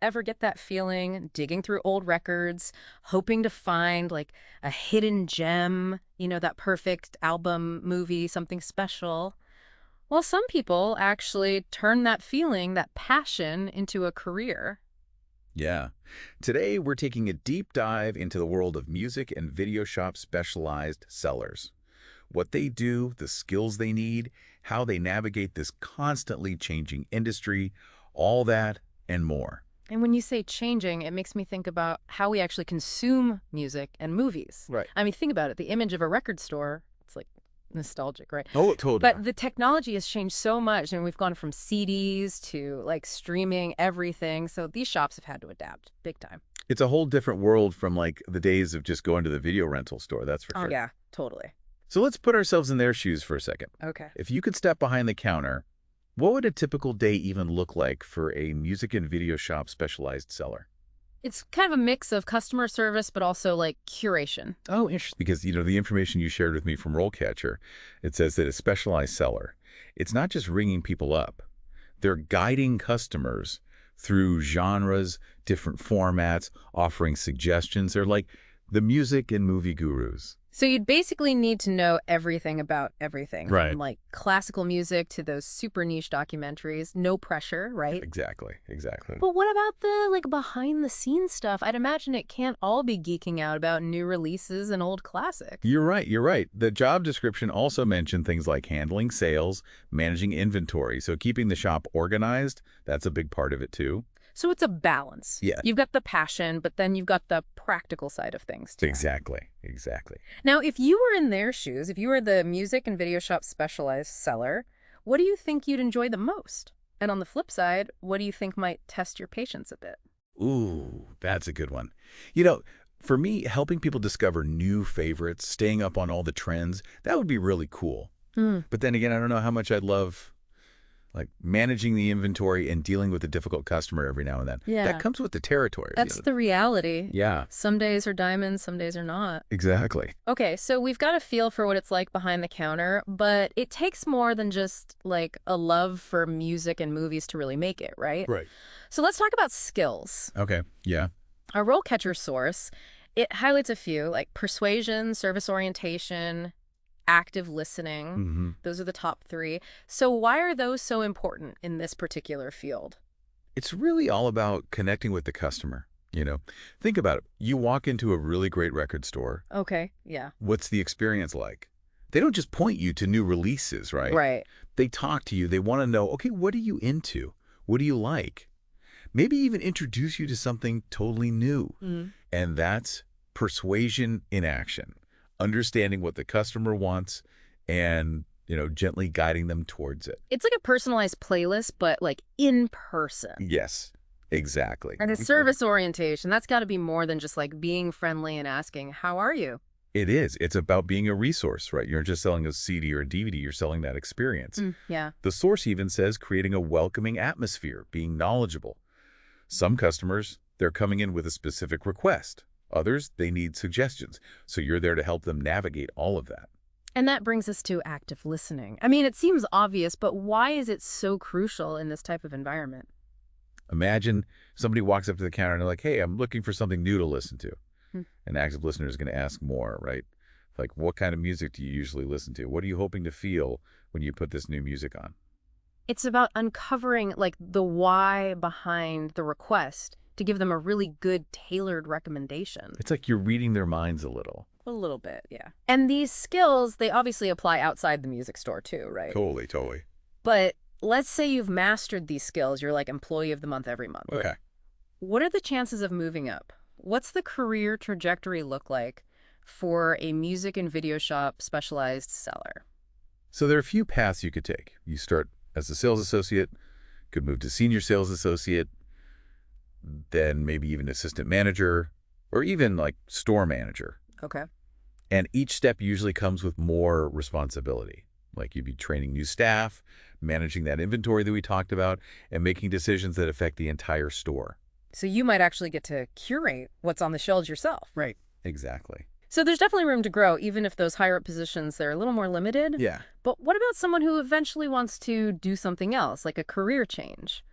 Ever get that feeling digging through old records, hoping to find like a hidden gem, that perfect album, movie, something special? Well, some people actually turn that feeling, that passion, into a career. Yeah. Today, we're taking a deep dive into the world of music and video shop specialized sellers. What they do, the skills they need, how they navigate this constantly changing industry, all that and more. And when you say changing, it makes me think about how we actually consume music and movies. Right. I mean, think about it. The image of a record store, it's like nostalgic, right? Oh, totally. But the technology has changed so much, and we've gone from CDs to like streaming everything. So these shops have had to adapt big time. It's a whole different world from like the days of just going to the video rental store, that's for Oh, sure. yeah, totally. So let's put ourselves in their shoes for a second. Okay. If you could step behind the counter, what would a typical day even look like for a music and video shop specialized seller? It's kind of a mix of customer service, but also like curation. Oh, interesting. Because, the information you shared with me from RoleCatcher, it says that a specialized seller, it's not just ringing people up. They're guiding customers through genres, different formats, offering suggestions. They're like the music and movie gurus. So you'd basically need to know everything about everything, Right. from like classical music to those super niche documentaries. No pressure, right? Exactly. But what about the like behind the scenes stuff? I'd imagine it can't all be geeking out about new releases and old classics. You're right. The job description also mentioned things like handling sales, managing inventory. So keeping the shop organized, that's a big part of it too. So it's a balance. Yeah. You've got the passion, but then you've got the practical side of things too. Exactly. Now, if you were in their shoes, if you were the music and video shop specialized seller, what do you think you'd enjoy the most? And on the flip side, what do you think might test your patience a bit? Ooh, that's a good one. For me, helping people discover new favorites, staying up on all the trends, that would be really cool. But then again, I don't know how much I'd love like managing the inventory and dealing with a difficult customer every now and then. Yeah. That comes with the territory. That's the reality. Yeah, Some days are diamonds, some days are not. exactly. Okay, so we've got a feel for what it's like behind the counter, but it takes more than just like a love for music and movies to really make it, right? Right. So let's talk about skills. Okay. Yeah. Our role catcher source, it highlights a few like persuasion, service orientation, active listening. Those are the top three. So why are those so important in this particular field? It's really all about connecting with the customer. Think about it. You walk into a really great record store. Okay, yeah. What's the experience like? They don't just point you to new releases, right? Right. They talk to you. They want to know, okay, what are you into? What do you like? Maybe even introduce you to something totally new. And that's persuasion in action. Understanding what the customer wants and, gently guiding them towards it. It's like a personalized playlist, but like in person. Yes, exactly. And the service orientation, that's got to be more than just like being friendly and asking, how are you? It is. It's about being a resource, right? You're just selling a CD or a DVD. You're selling that experience. Yeah. The source even says creating a welcoming atmosphere, being knowledgeable. Some customers, they're coming in with a specific request. Others, they need suggestions. So you're there to help them navigate all of that. And that brings us to active listening. I mean, it seems obvious, but why is it so crucial in this type of environment? Imagine somebody walks up to the counter and they're like, hey, I'm looking for something new to listen to. An active listener is going to ask more, right? Like, what kind of music do you usually listen to? What are you hoping to feel when you put this new music on? It's about uncovering like the why behind the request to give them a really good tailored recommendation. It's like you're reading their minds a little. A little bit, yeah. And these skills, they obviously apply outside the music store too, right? Totally. But let's say you've mastered these skills. You're like employee of the month every month. Okay. What are the chances of moving up? What's the career trajectory look like for a music and video shop specialized seller? So there are a few paths you could take. You start as a sales associate, could move to senior sales associate, then maybe even assistant manager, or even like store manager. Okay. And each step usually comes with more responsibility. Like you'd be training new staff, managing that inventory that we talked about, and making decisions that affect the entire store. So you might actually get to curate what's on the shelves yourself. Right. Exactly. So there's definitely room to grow, even if those higher up positions, they're a little more limited. Yeah. But what about someone who eventually wants to do something else, like a career change?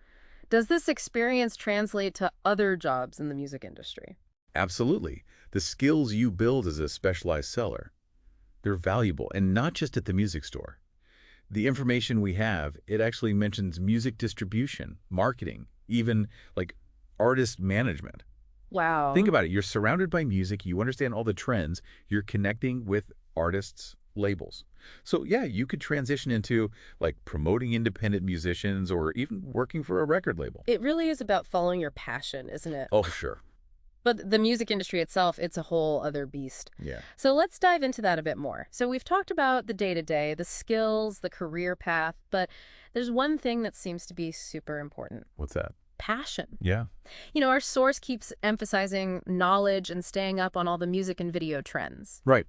Does this experience translate to other jobs in the music industry? Absolutely. The skills you build as a specialized seller, they're valuable, and not just at the music store. The information we have, it actually mentions music distribution, marketing, even like artist management. Think Wow. about it. You're surrounded by music. You understand all the trends. You're connecting with artists, labels. So yeah, you could transition into like promoting independent musicians or even working for a record label. It really is about following your passion, isn't it? Oh, sure. But the music industry itself, it's a whole other beast. Yeah. So let's dive into that a bit more. So we've talked about the day-to-day, the skills, the career path, but there's one thing that seems to be super important: What's that? passion. Yeah. Our source keeps emphasizing knowledge and staying up on all the music and video trends, Right.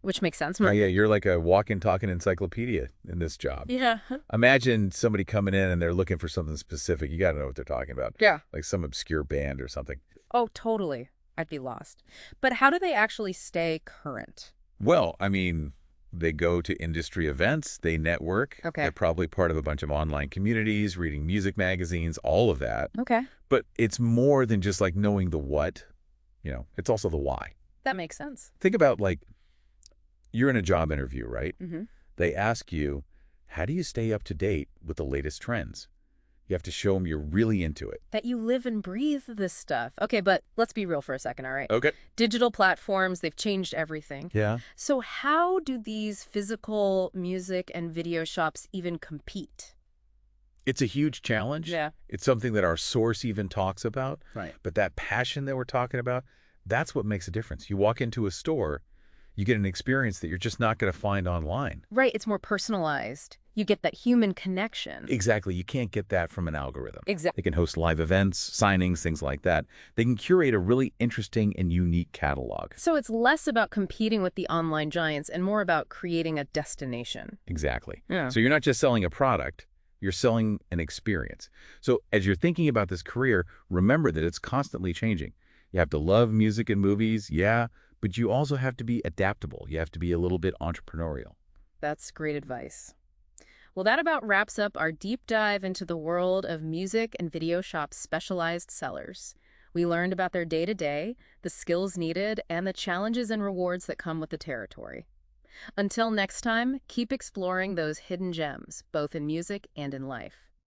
which makes sense. Oh, yeah, you're like a walking, talking encyclopedia in this job. Yeah. Imagine somebody coming in and they're looking for something specific. You got to know what they're talking about, Yeah. like some obscure band or something. Oh, totally. I'd be lost. But how do they actually stay current? Well, I mean, they go to industry events, they network. Okay. They're probably part of a bunch of online communities, reading music magazines, all of that. Okay. But it's more than just like knowing the what, it's also the why. That makes sense. Think about like you're in a job interview, right? Mm-hmm. They ask you, how do you stay up to date with the latest trends? You have to show them you're really into it. That you live and breathe this stuff. Okay, but let's be real for a second, all right? Okay. Digital platforms, they've changed everything. Yeah. So how do these physical music and video shops even compete? It's a huge challenge. Yeah. It's something that our source even talks about. Right. But that passion that we're talking about, that's what makes a difference. You walk into a store, you get an experience that you're just not going to find online. Right, it's more personalized. You get that human connection. Exactly. You can't get that from an algorithm. Exactly. They can host live events, signings, things like that. They can curate a really interesting and unique catalog. So it's less about competing with the online giants and more about creating a destination. Exactly. Yeah. So you're not just selling a product, you're selling an experience. So as you're thinking about this career, remember that it's constantly changing. You have to love music and movies, yeah, but you also have to be adaptable. You have to be a little bit entrepreneurial. That's great advice. Well, that about wraps up our deep dive into the world of music and video shop specialized sellers. We learned about their day-to-day, the skills needed, and the challenges and rewards that come with the territory. Until next time, keep exploring those hidden gems, both in music and in life.